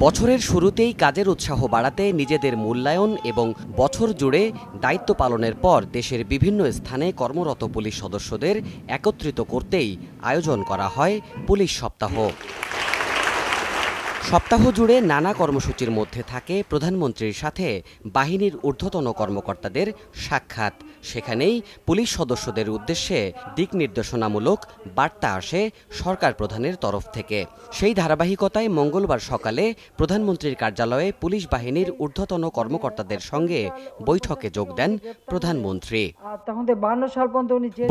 বছরের শুরুতেই কাজের উৎসাহ বাড়াতে নিজেদের মূল্যায়ন এবং বছর জুড়ে দায়িত্ব পালনের পর দেশের বিভিন্ন স্থানে কর্মরত পুলিশ সদস্যদের একত্রিত করতেই আয়োজন করা হয় পুলিশ সপ্তাহ। সপ্তাহ জুড়ে নানা কর্মসূচির মধ্যে থাকে প্রধানমন্ত্রীর সাথে বাহিনীর ঊর্ধ্বতন কর্মকর্তাদের সাক্ষাৎ। সেখানেই পুলিশ সদস্যদের উদ্দেশ্যে দিক নির্দেশনামূলক বার্তা আসে সরকার প্রধানের তরফ থেকে। সেই ধারাবাহিকতায় মঙ্গলবার সকালে প্রধানমন্ত্রীর কার্যালয়ে পুলিশ বাহিনীর ঊর্ধ্বতন কর্মকর্তাদের সঙ্গে বৈঠকে যোগ দেন প্রধানমন্ত্রী।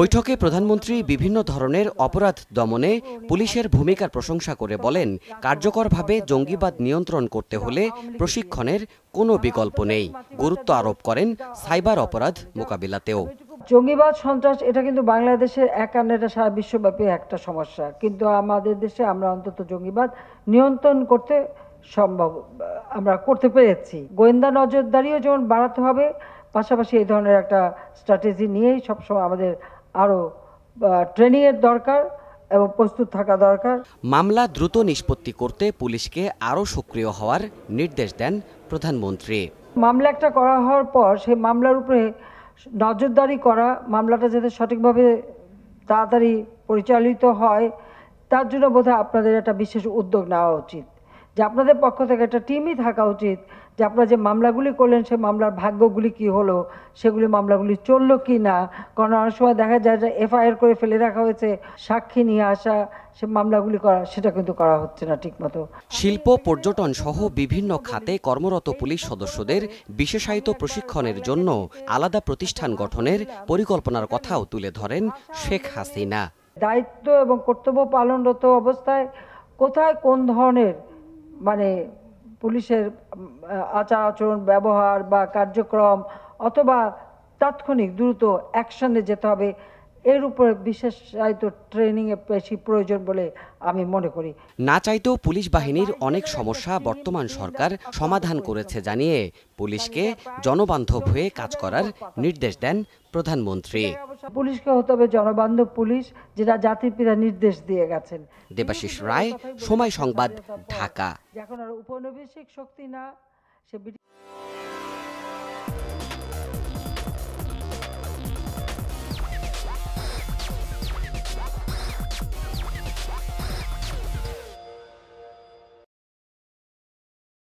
বৈঠকে প্রধানমন্ত্রী বিভিন্ন ধরনের অপরাধ দমনে পুলিশের ভূমিকার প্রশংসা করে বলেন, কার্যকরভাবে জঙ্গিবাদ নিয়ন্ত্রণ করতে হলে প্রশিক্ষণের কোনো বিকল্প নেই। গুরুত্ব আরোপ করেন সাইবার অপরাধ মোকাবিলাতেও। জঙ্গিবাদ সন্ত্রাস এটা কিন্তু বাংলাদেশের একান্ন, এটা সারা বিশ্বব্যাপী একটা সমস্যা, কিন্তু আমাদের দেশে আমরা অন্তত জঙ্গিবাদ নিয়ন্ত্রণ করতে সম্ভব আমরা করতে পেরেছি। গোয়েন্দা নজরদারিও যেমন বাড়াতে হবে, পাশাপাশি এই ধরনের একটা স্ট্র্যাটেজি নিয়েই সবসময় আমাদের আরও ট্রেনিংয়ের দরকার এবং প্রস্তুত থাকা দরকার। মামলা দ্রুত নিষ্পত্তি করতে পুলিশকে আরও সক্রিয় হওয়ার নির্দেশ দেন প্রধানমন্ত্রী। মামলা একটা করা হওয়ার পর সেই মামলার উপরে নজরদারি করা, মামলাটা যাতে সঠিকভাবে তাড়াতাড়ি পরিচালিত হয়, তার জন্য বোধহয় আপনাদের একটা বিশেষ উদ্যোগ নেওয়া উচিত। যে আপনাদের পক্ষ থেকে একটা টিমই থাকা উচিত, যে আপনারা যে মামলাগুলি করলেন সেই মামলার ভাগ্যগুলি কি হলো, সেগুলি মামলাগুলি চললো কি না। কারণ অনেক সময় দেখা যায় যে এফআইআর করে ফেলে রাখা হয়েছে, সাক্ষী নিয়ে আসা, সে মামলাগুলি করা, সেটা কিন্তু করা হচ্ছে না ঠিকমতো। শিল্প, পর্যটন সহ বিভিন্ন খাতে কর্মরত পুলিশ সদস্যদের বিশেষায়িত প্রশিক্ষণের জন্য আলাদা প্রতিষ্ঠান গঠনের পরিকল্পনার কথাও তুলে ধরেন শেখ হাসিনা। দায়িত্ব এবং কর্তব্য পালনরত অবস্থায় কোথায় কোন ধরনের পুলিশের আচার আচরণ, ব্যবহার বা কার্যক্রম অথবা তাৎক্ষণিক দ্রুত অ্যাকশনে যেতে হবে, এর উপরে বিশেষায়িত ট্রেনিংয়ে বেশি প্রয়োজন বলে আমি মনে করি। না চাইতেও পুলিশ বাহিনীর অনেক সমস্যা বর্তমান সরকার সমাধান করেছে জানিয়ে পুলিশকে জনবান্ধব হয়ে কাজ করার নির্দেশ দেন প্রধানমন্ত্রী। পুলিশকে হতে হবে জনবান্ধব পুলিশ, যেটা জাতির পিতা নির্দেশ দিয়ে গেছেন। দেবাশিস রায়, সময় সংবাদ, ঢাকা। এখন আর উপনিবেশিক শক্তি না, সে